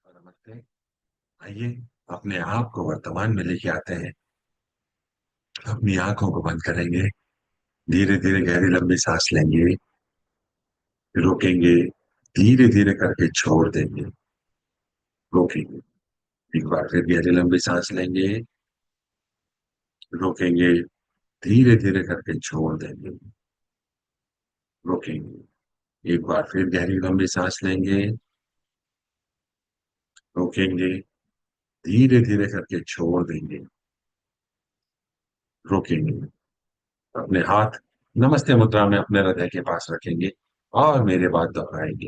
और नमस्ते। आइए अपने आप को वर्तमान में लेके आते हैं। अपनी आंखों को बंद करेंगे। धीरे धीरे गहरी लंबी सांस लेंगे। रोकेंगे। धीरे धीरे करके छोड़ देंगे। रोकेंगे। एक बार फिर गहरी लंबी सांस लेंगे। रोकेंगे। धीरे धीरे करके छोड़ देंगे। रोकेंगे। एक बार फिर गहरी लंबी सांस लेंगे। रोकेंगे। धीरे धीरे करके छोड़ देंगे। रोकेंगे। अपने हाथ नमस्ते मुद्रा में अपने हृदय के पास रखेंगे और मेरे बाद दोहराएंगे।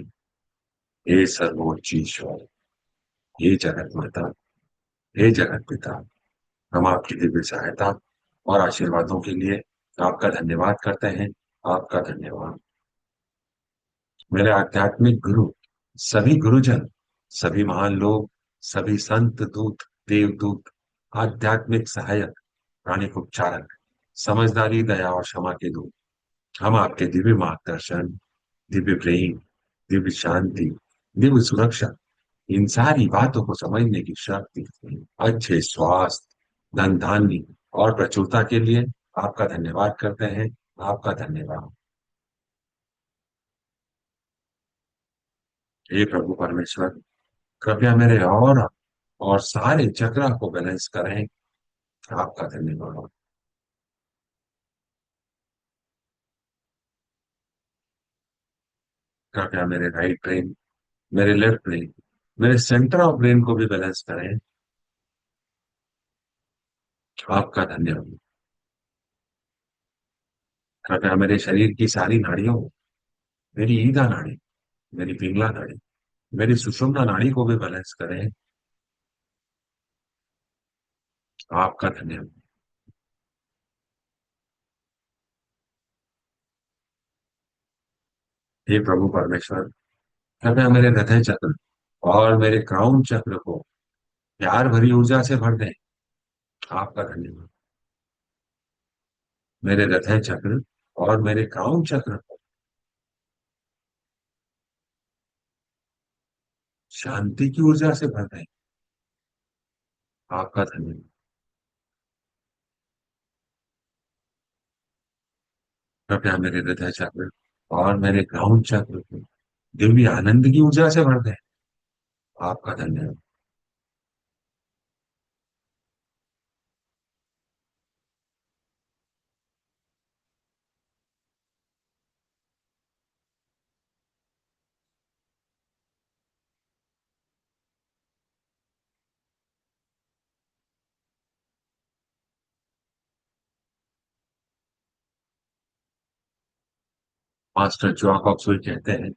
हे सर्वोच्च ईश्वर, हे जगत माता, हे जगत पिता, हम आपकी दिव्य सहायता और आशीर्वादों के लिए आपका धन्यवाद करते हैं। आपका धन्यवाद। मेरे आध्यात्मिक गुरु, सभी गुरुजन, सभी महान लोग, सभी संत दूत, देवदूत, आध्यात्मिक सहायक, प्राणिक उपचारक, समझदारी, दया और क्षमा के दूत, हम आपके दिव्य मार्गदर्शन, दिव्य प्रेम, दिव्य शांति, दिव्य सुरक्षा, इन सारी बातों को समझने की शक्ति, अच्छे स्वास्थ्य, धन धान्य और प्रचुरता के लिए आपका धन्यवाद करते हैं। आपका धन्यवाद। हे प्रभु परमेश्वर, कृपया मेरे और सारे चक्र को बैलेंस करें। आपका धन्यवाद। कृपया मेरे राइट ब्रेन, मेरे लेफ्ट ब्रेन, मेरे सेंटर ऑफ ब्रेन को भी बैलेंस करें। आपका धन्यवाद। कृपया मेरे शरीर की सारी नाड़ियों, मेरी ईदा नाड़ी, मेरी पिंगला नाड़ी, मेरी सुषुम्ना नाड़ी को भी बैलेंस करें। आपका धन्यवाद। हे प्रभु परमेश्वर, कृपया मेरे हृदय चक्र और मेरे क्राउन चक्र को प्यार भरी ऊर्जा से भर दें। आपका धन्यवाद। मेरे हृदय चक्र और मेरे क्राउन चक्र को शांति की ऊर्जा से भर दें। आपका धन्यवाद। कृपया मेरे हृदय चक्र और मेरे क्राउन चक्र को दिव्य आनंद की ऊर्जा से भर दें। आपका धन्यवाद। मास्टर जोआक सुई कहते हैं,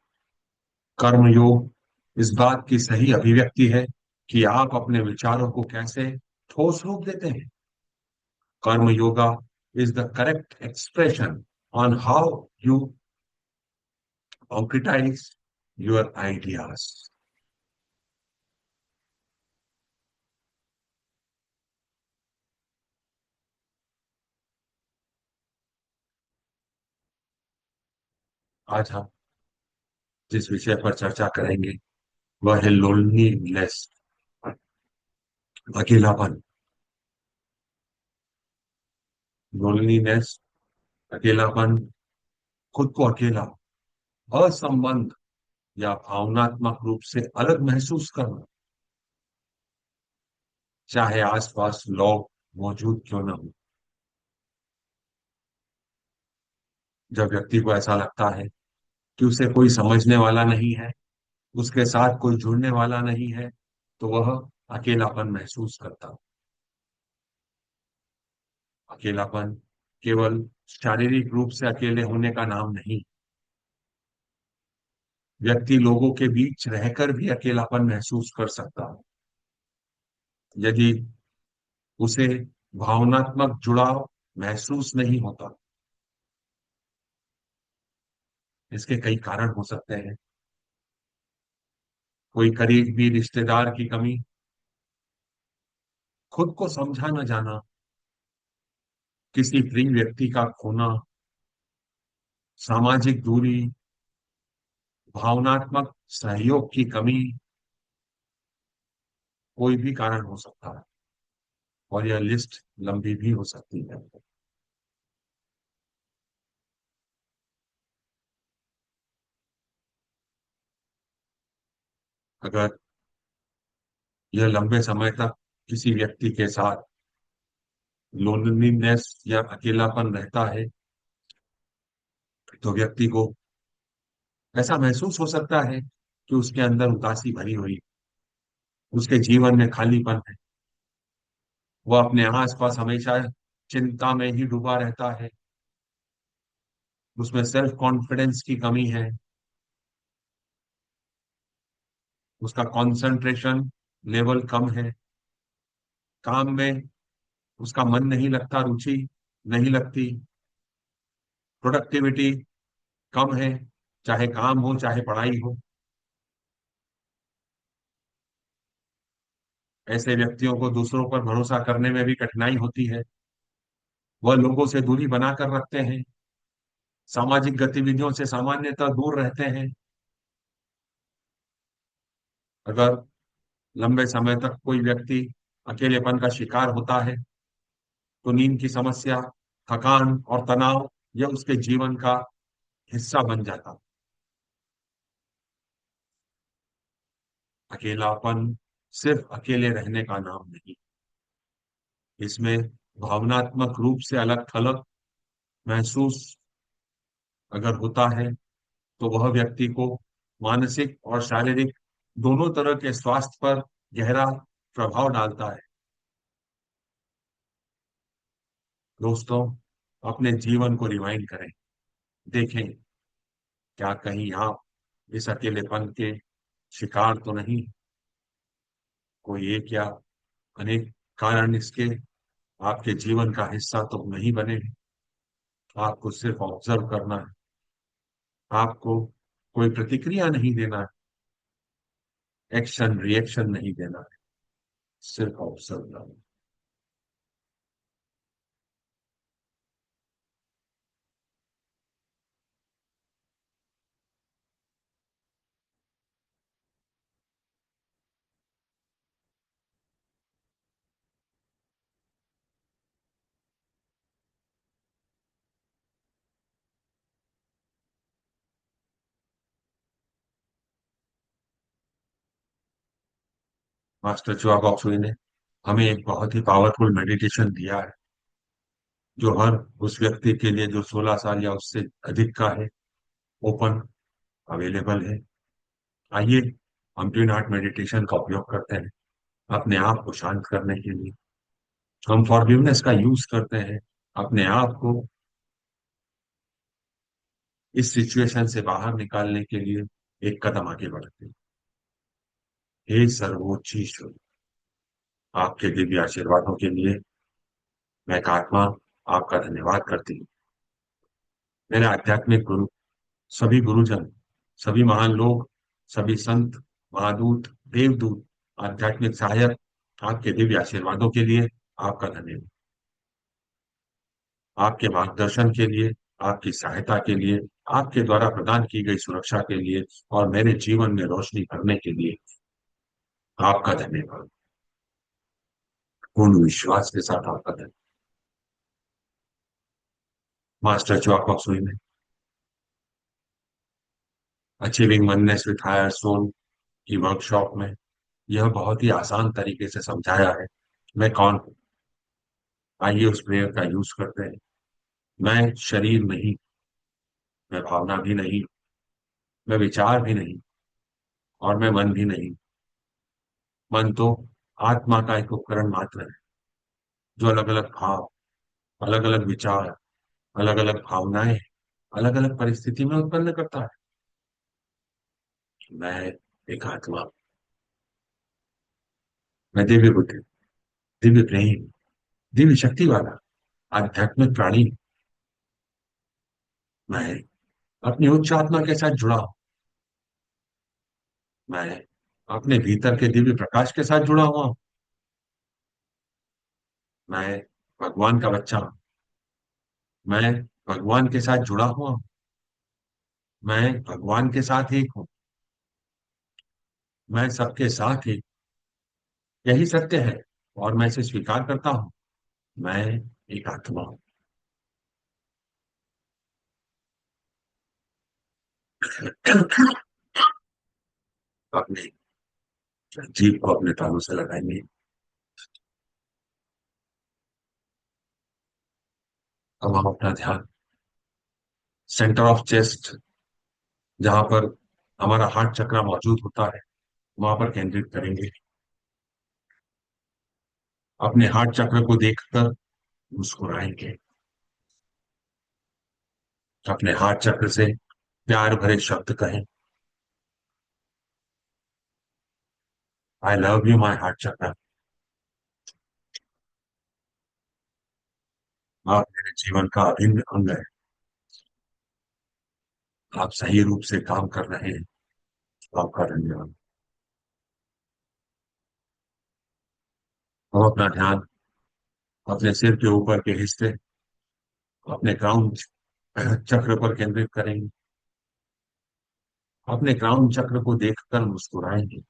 कर्म योग इस बात की सही अभिव्यक्ति है कि आप अपने विचारों को कैसे ठोस रूप देते हैं। कर्म yoga is the correct expression on how you concretize your ideas. आज हम जिस विषय पर चर्चा करेंगे वह है लोनलीनेस, अकेलापन। लोनलीनेस, अकेलापन, खुद को अकेला, असंबंध या भावनात्मक रूप से अलग महसूस करना, चाहे आसपास लोग मौजूद क्यों न हो। जब व्यक्ति को ऐसा लगता है कि उसे कोई समझने वाला नहीं है, उसके साथ कोई जुड़ने वाला नहीं है, तो वह अकेलापन महसूस करता है। अकेलापन केवल शारीरिक रूप से अकेले होने का नाम नहीं। व्यक्ति लोगों के बीच रहकर भी अकेलापन महसूस कर सकता है यदि उसे भावनात्मक जुड़ाव महसूस नहीं होता। इसके कई कारण हो सकते हैं। कोई करीबी रिश्तेदार की कमी, खुद को समझा न जाना, किसी प्रिय व्यक्ति का खोना, सामाजिक दूरी, भावनात्मक सहयोग की कमी, कोई भी कारण हो सकता है, और यह लिस्ट लंबी भी हो सकती है। अगर यह लंबे समय तक किसी व्यक्ति के साथ लोनलीनेस या अकेलापन रहता है, तो व्यक्ति को ऐसा महसूस हो सकता है कि उसके अंदर उदासी भरी हुई, उसके जीवन में खालीपन है। वह अपने आसपास हमेशा चिंता में ही डूबा रहता है, उसमें सेल्फ कॉन्फिडेंस की कमी है, उसका कंसंट्रेशन लेवल कम है, काम में उसका मन नहीं लगता, रुचि नहीं लगती, प्रोडक्टिविटी कम है, चाहे काम हो चाहे पढ़ाई हो। ऐसे व्यक्तियों को दूसरों पर भरोसा करने में भी कठिनाई होती है। वह लोगों से दूरी बनाकर रखते हैं, सामाजिक गतिविधियों से सामान्यतः दूर रहते हैं। अगर लंबे समय तक कोई व्यक्ति अकेलेपन का शिकार होता है, तो नींद की समस्या, थकान और तनाव यह उसके जीवन का हिस्सा बन जाता। अकेलापन सिर्फ अकेले रहने का नाम नहीं, इसमें भावनात्मक रूप से अलग थलग महसूस अगर होता है, तो वह व्यक्ति को मानसिक और शारीरिक दोनों तरह के स्वास्थ्य पर गहरा प्रभाव डालता है। दोस्तों, अपने जीवन को रिवाइंड करें, देखें क्या कहीं आप इस अकेलेपन के शिकार तो नहीं। कोई एक या अनेक कारण इसके आपके जीवन का हिस्सा तो नहीं बने। आपको सिर्फ ऑब्जर्व करना है, आपको कोई प्रतिक्रिया नहीं देना है, एक्शन रिएक्शन नहीं देना है, सिर्फ ऑब्जर्व करना है। मास्टर चुआ बॉक्सुई ने हमें एक बहुत ही पावरफुल मेडिटेशन दिया है, जो हर उस व्यक्ति के लिए जो 16 साल या उससे अधिक का है, ओपन अवेलेबल है। आइए हम ट्विन हार्ट मेडिटेशन का उपयोग करते हैं अपने आप को शांत करने के लिए। हम फॉरगिवनेस का यूज करते हैं अपने आप को इस सिचुएशन से बाहर निकालने के लिए एक कदम आगे बढ़ते हैं। हे सर्वोच्च ईश्वर, आपके दिव्य आशीर्वादों के लिए मैं एक आत्मा आपका धन्यवाद करती हूँ। मेरे आध्यात्मिक गुरु, सभी गुरुजन, सभी महान लोग, सभी संत, महादूत, देवदूत, आध्यात्मिक सहायक, आपके दिव्य आशीर्वादों के लिए आपका धन्यवाद। आपके मार्गदर्शन के लिए, आपकी सहायता के लिए, आपके द्वारा प्रदान की गई सुरक्षा के लिए और मेरे जीवन में रोशनी भरने के लिए आपका धन्यवाद। पूर्ण विश्वास के साथ आपका धन्यवाद। मास्टर चौक सुई ने achieving oneness with higher soul की वर्कशॉप में यह बहुत ही आसान तरीके से समझाया है। मैं कौन हूँ? आइए उस प्रेयर का यूज करते हैं। मैं शरीर नहीं, मैं भावना भी नहीं, मैं विचार भी नहीं, और मैं मन भी नहीं। मन तो आत्मा का एक उपकरण मात्र है, जो अलग अलग भाव, अलग अलग विचार, अलग अलग भावनाएं अलग अलग परिस्थिति में उत्पन्न करता है। मैं एक आत्मा, मैं दिव्य बुद्धि, दिव्य प्रेम, दिव्य शक्ति वाला आध्यात्मिक प्राणी। मैं अपनी उच्च आत्मा के साथ जुड़ा हूं। मैं अपने भीतर के दिव्य प्रकाश के साथ जुड़ा हुआ हूं। मैं भगवान का बच्चा हूं। मैं भगवान के साथ जुड़ा हुआ हूं। मैं भगवान के साथ एक हूं। मैं सबके साथ एक, यही सत्य है और मैं इसे स्वीकार करता हूं। मैं एक आत्मा हूं। अपने जीभ को अपने तालू से लगाएंगे। अब हम अपना ध्यान सेंटर ऑफ चेस्ट, जहां पर हमारा हार्ट चक्र मौजूद होता है, वहां पर केंद्रित करेंगे। अपने हार्ट चक्र को देखकर मुस्कुराएंगे। अपने हार्ट चक्र से प्यार भरे शब्द कहें। I love you my heart चक्र। आप मेरे जीवन का अभिन्न अंग है। आप सही रूप से काम कर रहे हैं। आपका धन्यवाद। हम अपना ध्यान अपने सिर के ऊपर के हिस्से, अपने क्राउन चक्र पर केंद्रित करेंगे। अपने क्राउन चक्र को देखकर मुस्कुराएंगे।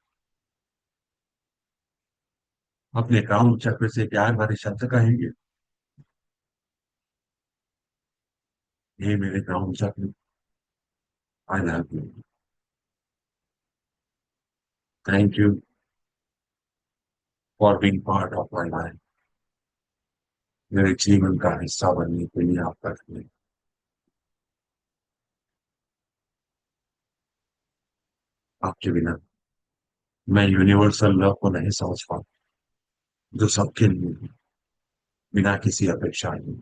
अपने क्राउन चक्र से प्यार भरे शब्द कहेंगे। हे मेरे क्राउन चक्र, I love you. Thank you for being part of my life. मेरे जीवन का हिस्सा बनने के लिए आपका धन्यवाद। आपके बिना मैं यूनिवर्सल लव को नहीं समझ पाता, जो सबके लिए है, बिना किसी अपेक्षा के।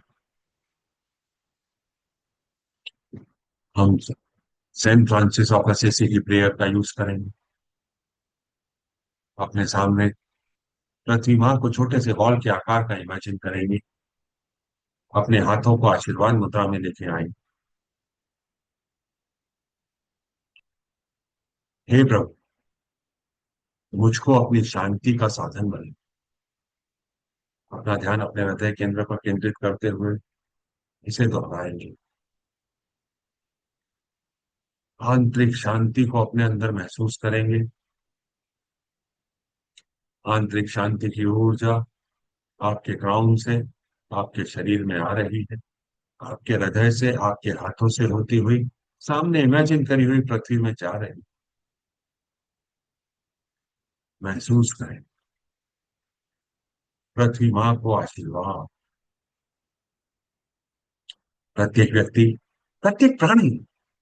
हम सेंट फ्रांसिस ऑफ असीसी की प्रेयर का यूज करेंगे। अपने सामने पृथ्वी माँ को छोटे से बॉल के आकार का इमेजिन करेंगे। अपने हाथों को आशीर्वाद मुद्रा में लेके आएंगे। हे प्रभु, मुझको अपनी शांति का साधन बने। अपना ध्यान अपने हृदय केंद्र पर केंद्रित करते हुए इसे दोहराएंगे। आंतरिक शांति को अपने अंदर महसूस करेंगे। आंतरिक शांति की ऊर्जा आपके क्राउन से आपके शरीर में आ रही है, आपके हृदय से आपके हाथों से होती हुई सामने इमेजिन करी हुई पृथ्वी में जा रही। महसूस करें पृथ्वी माँ को आशीर्वाद। प्रत्येक व्यक्ति, प्रत्येक प्राणी,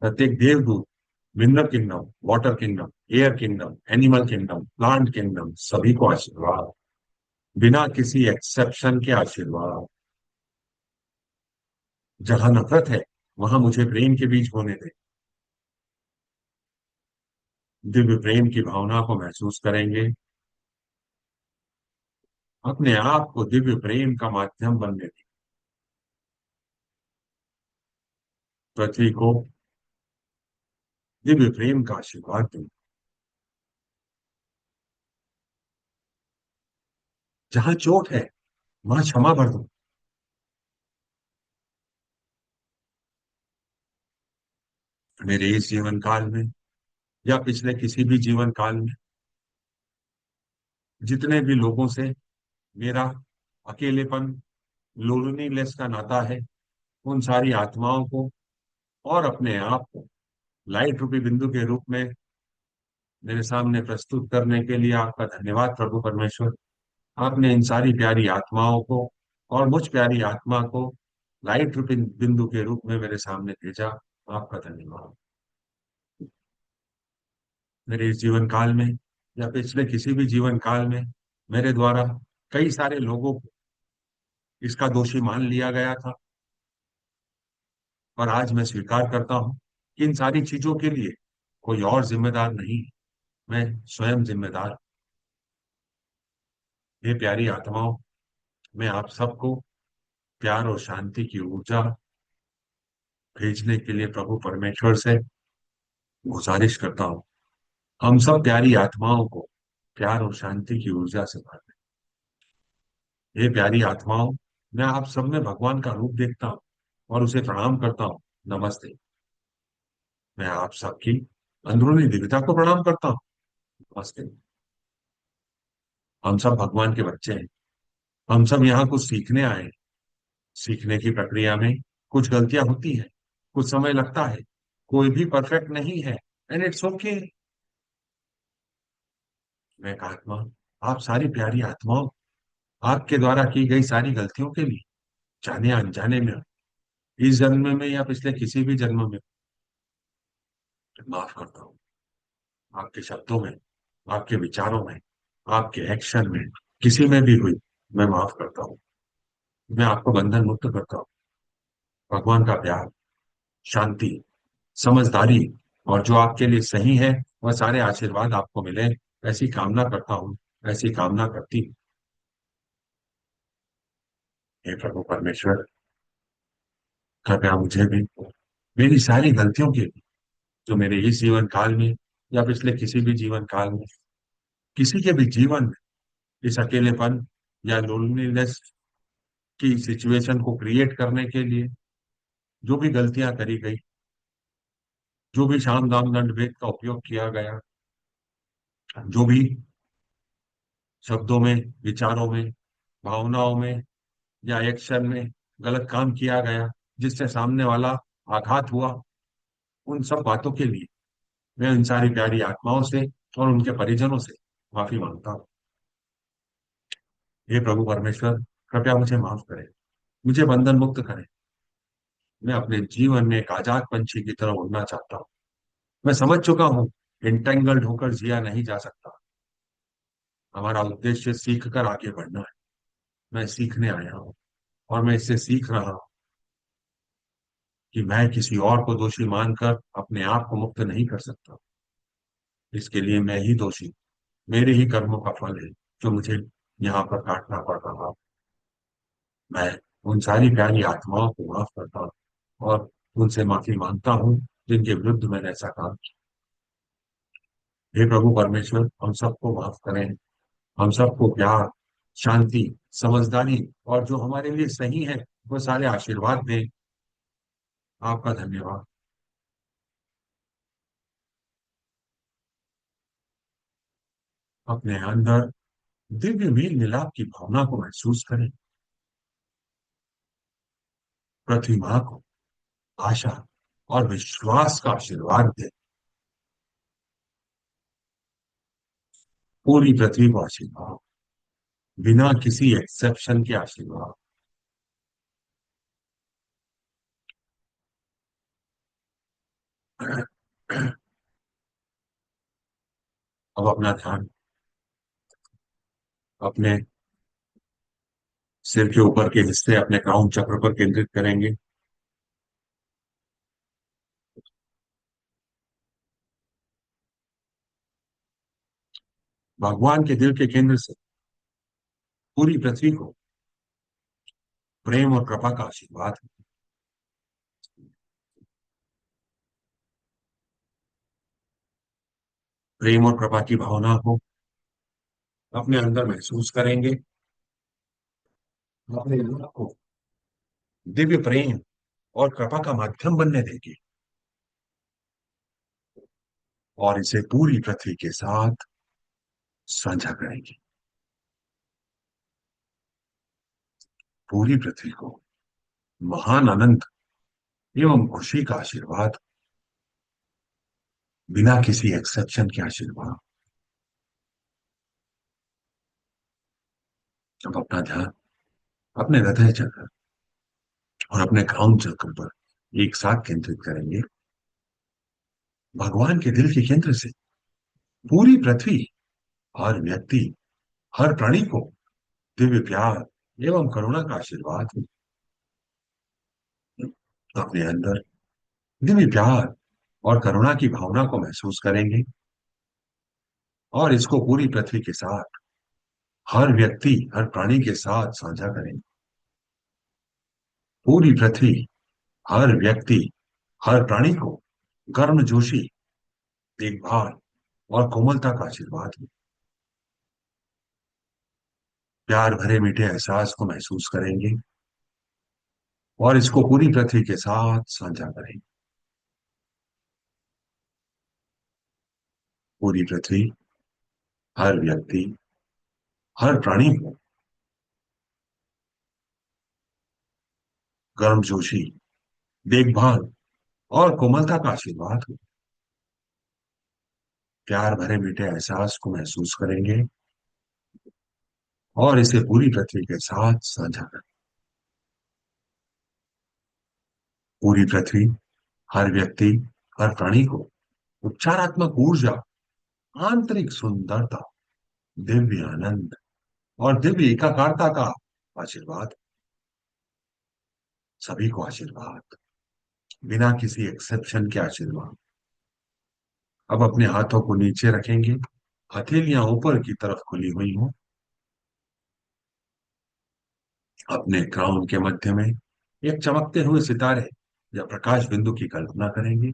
प्रत्येक देवदूत, mineral kingdom, water kingdom, air kingdom, animal kingdom, plant kingdom, सभी को आशीर्वाद। बिना किसी एक्सेप्शन के आशीर्वाद। जहां नफरत है वहां मुझे प्रेम के बीज बोने दे। दिव्य प्रेम की भावना को महसूस करेंगे। अपने आप को दिव्य प्रेम का माध्यम बनने दें। पृथ्वी को दिव्य प्रेम का आशीर्वाद दें। जहां चोट है वहां क्षमा कर दो। मेरे इस जीवन काल में या पिछले किसी भी जीवन काल में जितने भी लोगों से मेरा अकेलेपन, लोनलीनेस का नाता है, उन सारी आत्माओं को और अपने आप को लाइट रूपी बिंदु के रूप में मेरे सामने प्रस्तुत करने के लिए आपका धन्यवाद प्रभु परमेश्वर। आपने इन सारी प्यारी आत्माओं को और मुझ प्यारी आत्मा को लाइट रूपी बिंदु के रूप में मेरे सामने भेजा। आपका धन्यवाद। मेरे इस जीवन काल में या पिछले किसी भी जीवन काल में मेरे द्वारा कई सारे लोगों को इसका दोषी मान लिया गया था, और आज मैं स्वीकार करता हूं कि इन सारी चीजों के लिए कोई और जिम्मेदार नहीं, मैं स्वयं जिम्मेदार। ये प्यारी आत्माओं, मैं आप सबको प्यार और शांति की ऊर्जा भेजने के लिए प्रभु परमेश्वर से गुजारिश करता हूँ। हम सब प्यारी आत्माओं को प्यार और शांति की ऊर्जा से भर दें। ये प्यारी आत्माओं, मैं आप सब में भगवान का रूप देखता हूँ और उसे प्रणाम करता हूँ। नमस्ते। मैं आप सबकी अंदरूनी दिव्यता को प्रणाम करता हूँ। नमस्ते। हम सब भगवान के बच्चे हैं। हम सब यहाँ कुछ सीखने आए हैं। सीखने की प्रक्रिया में कुछ गलतियां होती हैं, कुछ समय लगता है, कोई भी परफेक्ट नहीं है, एंड इट्स ओके। मैं एक आत्मा, आप सारी प्यारी आत्माओं, आपके द्वारा की गई सारी गलतियों के लिए, जाने अनजाने में, इस जन्म में या पिछले किसी भी जन्म में, माफ करता हूँ। आपके शब्दों में, आपके विचारों में, आपके एक्शन में, किसी में भी हुई, मैं माफ करता हूँ। मैं आपको बंधन मुक्त करता हूँ। भगवान का प्यार, शांति, समझदारी और जो आपके लिए सही है, वह सारे आशीर्वाद आपको मिले, ऐसी कामना करता हूँ, ऐसी कामना करती हूँ। हे प्रभु परमेश्वर, कृपया मुझे भी मेरी सारी गलतियों के लिए, जो मेरे इस जीवन काल में या पिछले किसी भी जीवन काल में, किसी के भी जीवन में इस अकेलेपन या लोनलीनेस की सिचुएशन को क्रिएट करने के लिए जो भी गलतियां करी गई, जो भी साम दाम दंड भेद का उपयोग किया गया, जो भी शब्दों में, विचारों में, भावनाओं में या एक्शन में गलत काम किया गया, जिससे सामने वाला आघात हुआ, उन सब बातों के लिए मैं इन सारी प्यारी आत्माओं से और उनके परिजनों से माफी मांगता हूँ। हे प्रभु परमेश्वर, कृपया मुझे माफ करें, मुझे बंधन मुक्त करें। मैं अपने जीवन में एक आजाद पंछी की तरह उड़ना चाहता हूँ। मैं समझ चुका हूँ, इंटेंगल्ड होकर जिया नहीं जा सकता। हमारा उद्देश्य सीख कर आगे बढ़ना है। मैं सीखने आया हूँ और मैं इससे सीख रहा हूँ कि मैं किसी और को दोषी मानकर अपने आप को मुक्त नहीं कर सकता। इसके लिए मैं ही दोषी, मेरे ही कर्मों का फल है जो मुझे यहाँ पर काटना पड़ रहा। मैं उन सारी प्यारी आत्माओं को माफ करता हूँ और उनसे माफी मांगता हूँ जिनके विरुद्ध मैंने ऐसा काम किया। हे प्रभु परमेश्वर, हम सबको माफ करें। हम सबको प्यार, शांति, समझदारी और जो हमारे लिए सही है, वो सारे आशीर्वाद दें। आपका धन्यवाद। अपने अंदर दिव्य मेल मिलाप की भावना को महसूस करें। पृथ्वी माँ को आशा और विश्वास का आशीर्वाद दें। पूरी पृथ्वी को आशीर्वाद, बिना किसी एक्सेप्शन के आशीर्वाद। अब अपना ध्यान अपने सिर के ऊपर के हिस्से, अपने क्राउन चक्र पर केंद्रित करेंगे। भगवान के दिल के केंद्र से पूरी पृथ्वी को प्रेम और कृपा का आशीर्वाद। प्रेम और कृपा की भावना को अपने अंदर महसूस करेंगे। अपने मन को दिव्य प्रेम और कृपा का माध्यम बनने देंगे और इसे पूरी पृथ्वी के साथ साझा करेंगे। पूरी पृथ्वी को महान आनंद एवं खुशी का आशीर्वाद, बिना किसी एक्सेप्शन के आशीर्वाद। अब अपना ध्यान अपने हृदय चक्र और अपने क्राउन चक्र पर एक साथ केंद्रित करेंगे। भगवान के दिल के केंद्र से पूरी पृथ्वी, हर व्यक्ति, हर प्राणी को दिव्य प्यार एवं करुणा का आशीर्वाद अपने अंदर दिव्य प्यार और करुणा की भावना को महसूस करेंगे और इसको पूरी पृथ्वी के साथ, हर व्यक्ति, हर प्राणी के साथ साझा करेंगे। पूरी पृथ्वी, हर व्यक्ति, हर प्राणी को गर्मजोशी, देखभाल और कोमलता का आशीर्वाद, प्यार भरे मीठे एहसास को महसूस करेंगे और इसको पूरी पृथ्वी के साथ साझा करेंगे। पूरी पृथ्वी, हर व्यक्ति, हर प्राणी को गर्मजोशी, देखभाल और कोमलता का आशीर्वाद हो। प्यार भरे मीठे एहसास को महसूस करेंगे और इसे पूरी पृथ्वी के साथ साझा करें। पूरी पृथ्वी, हर व्यक्ति, हर प्राणी को उपचारात्मक ऊर्जा, आंतरिक सुंदरता, दिव्य आनंद और दिव्य एकाकारता का आशीर्वाद। सभी को आशीर्वाद, बिना किसी एक्सेप्शन के आशीर्वाद। अब अपने हाथों को नीचे रखेंगे, हथेलियां ऊपर की तरफ खुली हुई हों। अपने क्राउन के मध्य में एक चमकते हुए सितारे या प्रकाश बिंदु की कल्पना करेंगे।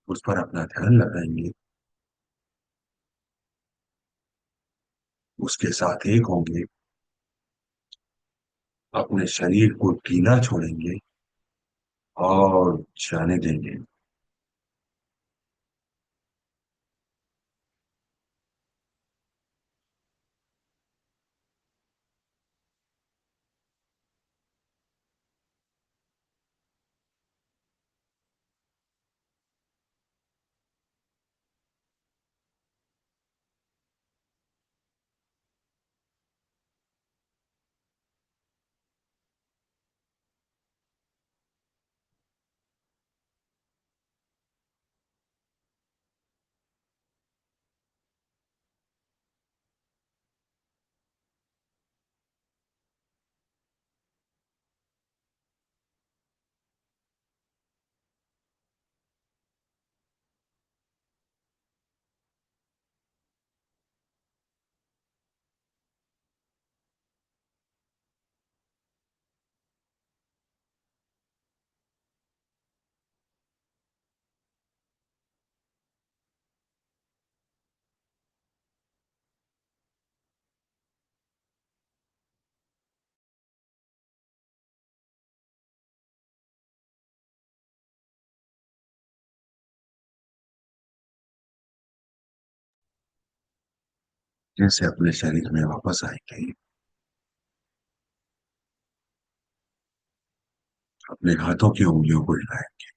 उस पर अपना ध्यान लगाएंगे। उसके साथ एक होंगे। अपने शरीर को ढीला छोड़ेंगे और जाने देंगे। जैसे अपने शरीर में वापस आएंगे, अपने हाथों की उंगलियों को हिलाएंगे,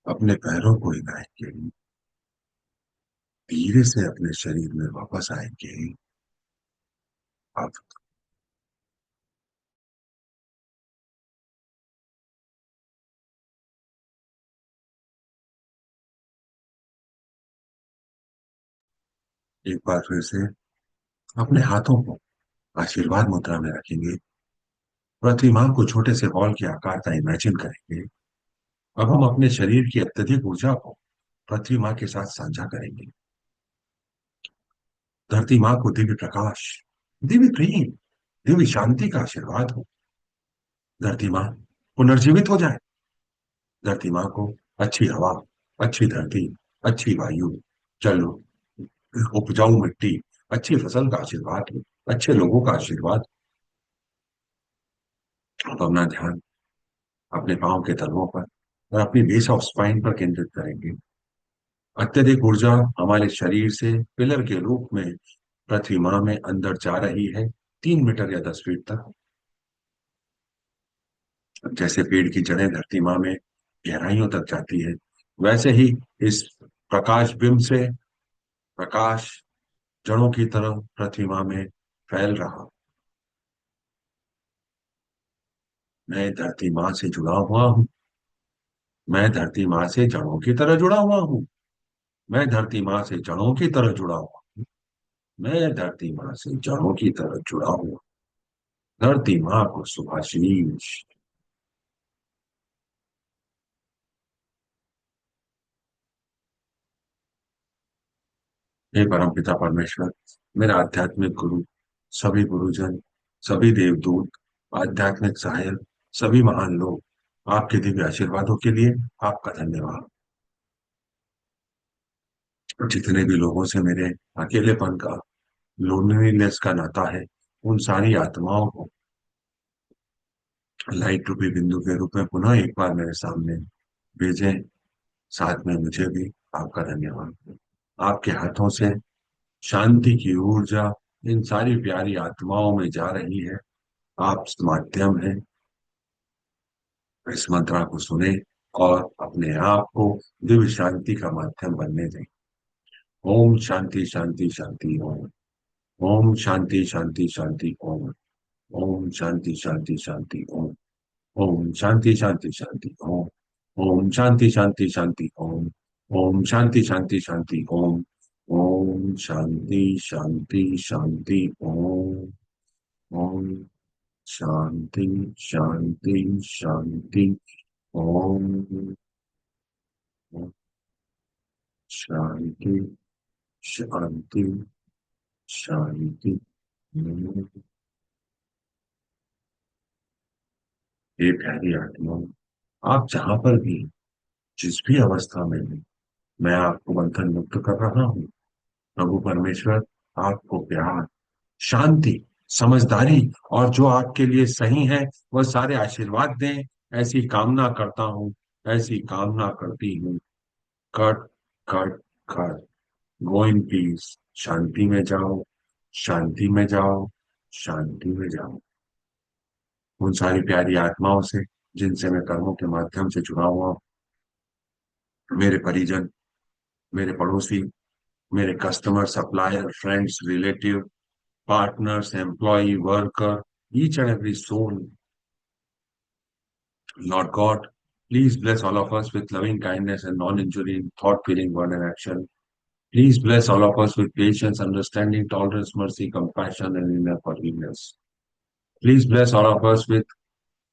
अपने पैरों को हिलाएंगे, धीरे से अपने शरीर में वापस आएंगे। अब एक बार फिर से अपने हाथों को आशीर्वाद मुद्रा में रखेंगे। पृथ्वी मां को छोटे से बॉल के आकार का इमेजिन करेंगे। अब हम अपने शरीर की अत्यधिक ऊर्जा को पृथ्वी मां के साथ साझा करेंगे। धरती मां को दिव्य प्रकाश, दिव्य प्रेम, दिव्य शांति का आशीर्वाद हो। धरती मां पुनर्जीवित हो जाए। धरती मां को अच्छी हवा, अच्छी धरती, अच्छी वायु, जल, उपजाऊ मिट्टी, अच्छी फसल का आशीर्वाद हो। अच्छे लोगों का आशीर्वाद। अब अपना ध्यान अपने पांव के तलवों पर और अपनी बेस ऑफ स्पाइन पर केंद्रित करेंगे। अत्यधिक ऊर्जा हमारे शरीर से पिलर के रूप में पृथ्वी मां में अंदर जा रही है, 3 मीटर या 10 फीट तक। जैसे पेड़ की जड़ें धरती मां में गहराइयों तक जाती है, वैसे ही इस प्रकाश बिंब से प्रकाश जड़ों की तरह पृथ्वी मां में फैल रहा। मैं धरती मां से जुड़ा हुआ हूँ। मैं धरती मां से जड़ों की तरह जुड़ा हुआ हूँ। मैं धरती मां से जड़ों की तरह जुड़ा हुआ हूँ। मैं धरती मां से जड़ों की तरह जुड़ा हुआ। धरती मां को सुभाशीष। हे परमपिता परमेश्वर, मेरा आध्यात्मिक गुरु, सभी गुरुजन, सभी देवदूत, आध्यात्मिक सहायक, सभी महान लोग, आपके दिव्य आशीर्वादों के लिए आपका धन्यवाद। जितने भी लोगों से मेरे अकेलेपन का, लोनलीनेस का नाता है, उन सारी आत्माओं को लाइट रूपी बिंदु के रूप में पुनः एक बार मेरे सामने भेजें। साथ में मुझे भी आपका धन्यवाद। आपके हाथों से शांति की ऊर्जा इन सारी प्यारी आत्माओं में जा रही है। आप माध्यम हैं। इस मंत्रा को सुने और अपने आप को दिव्य शांति का माध्यम बनने दें। ओम शांति शांति शांति ओम। ओम शांति शांति शांति ओम। ओम शांति शांति शांति ओम। ओम शांति शांति शांति ओम। ओम शांति शांति शांति ओम। ओम शांति शांति शांति ओम। ओम शांति शांति शांति ओम। ओम शांति शांति शांति ओम। ओम शांति शांति शांति। ये प्यारी आत्मा, आप जहां पर भी जिस भी अवस्था में हैं, मैं आपको बंधन मुक्त कर रहा हूँ। प्रभु परमेश्वर आपको प्यार, शांति, समझदारी और जो आपके लिए सही है वह सारे आशीर्वाद दें, ऐसी कामना करता हूँ। ऐसी कामना करती हूँ। Cut cut cut. Go in peace. शांति में जाओ। शांति में जाओ। शांति में जाओ। उन सारी प्यारी आत्माओं से जिनसे मैं कर्मों के माध्यम से जुड़ा हुआ हूं, मेरे परिजन, मेरे पड़ोसी, मेरे customer, supplier, friends, relative, partners, employee, worker, each and every soul. Lord God, please bless all of us with loving kindness and non-injury in thought, feeling, word, and action. Please bless all of us with patience, understanding, tolerance, mercy, compassion, and inner forgiveness. Please bless all of us with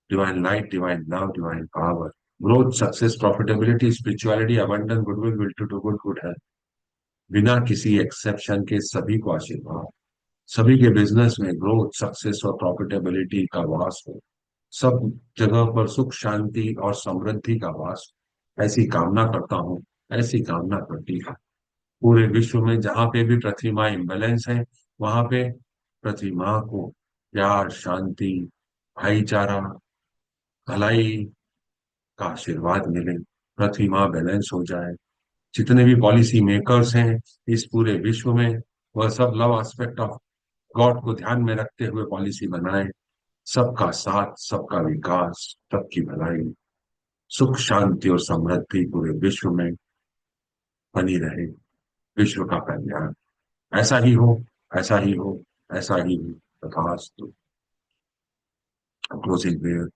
divine light, divine love, divine power, growth, success, profitability, spirituality, abundance, goodwill, will to do good, good health. बिना किसी exception के सभी को आशीर्वाद। सभी के business में growth, success और प्रॉफिटेबिलिटी का वास हो। सब जगह पर सुख, शांति और समृद्धि का वास हो। ऐसी कामना करता हूँ। ऐसी कामना करती हूँ। पूरे विश्व में जहां पे भी पृथ्वी माँ इम्बैलेंस है, वहां पे पृथ्वी माँ को प्यार, शांति, भाईचारा, भलाई का आशीर्वाद मिले। पृथ्वी माँ बैलेंस हो जाए। जितने भी पॉलिसी मेकर्स हैं इस पूरे विश्व में, वह सब लव एस्पेक्ट ऑफ गॉड को ध्यान में रखते हुए पॉलिसी बनाए। सबका साथ, सबका विकास, सबकी भलाई, सुख, शांति और समृद्धि पूरे विश्व में बनी रहे। विश्व का कल्याण। ऐसा ही हो। ऐसा ही हो। ऐसा ही हो। तथास्तु। Closing prayer.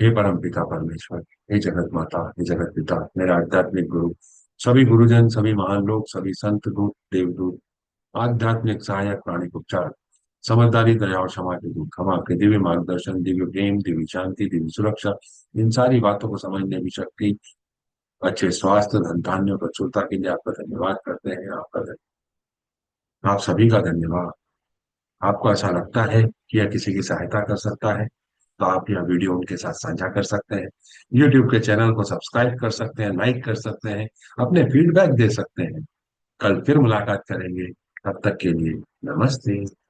हे परम पिता परमेश्वर, हे जगत माता, हे जगत पिता, मेरा आध्यात्मिक गुरु, सभी गुरुजन, सभी महान लोग, सभी संत दूत, देवदूत, आध्यात्मिक सहायक, प्राणिक उपचार, समझदारी, दया और क्षमा के दूत, हम आपके दिव्य मार्गदर्शन, दिव्य प्रेम, दिव्य शांति, दिव्य सुरक्षा, इन सारी बातों को समझने की शक्ति, अच्छे स्वास्थ्य, धन धान्य, प्रचुरता के लिए आपका धन्यवाद करते हैं। आप सभी का धन्यवाद। आपको ऐसा लगता है कि यह किसी की सहायता कर सकता है, तो आप यह वीडियो उनके साथ साझा कर सकते हैं। YouTube के चैनल को सब्सक्राइब कर सकते हैं, लाइक कर सकते हैं, अपने फीडबैक दे सकते हैं। कल फिर मुलाकात करेंगे। तब तक के लिए नमस्ते।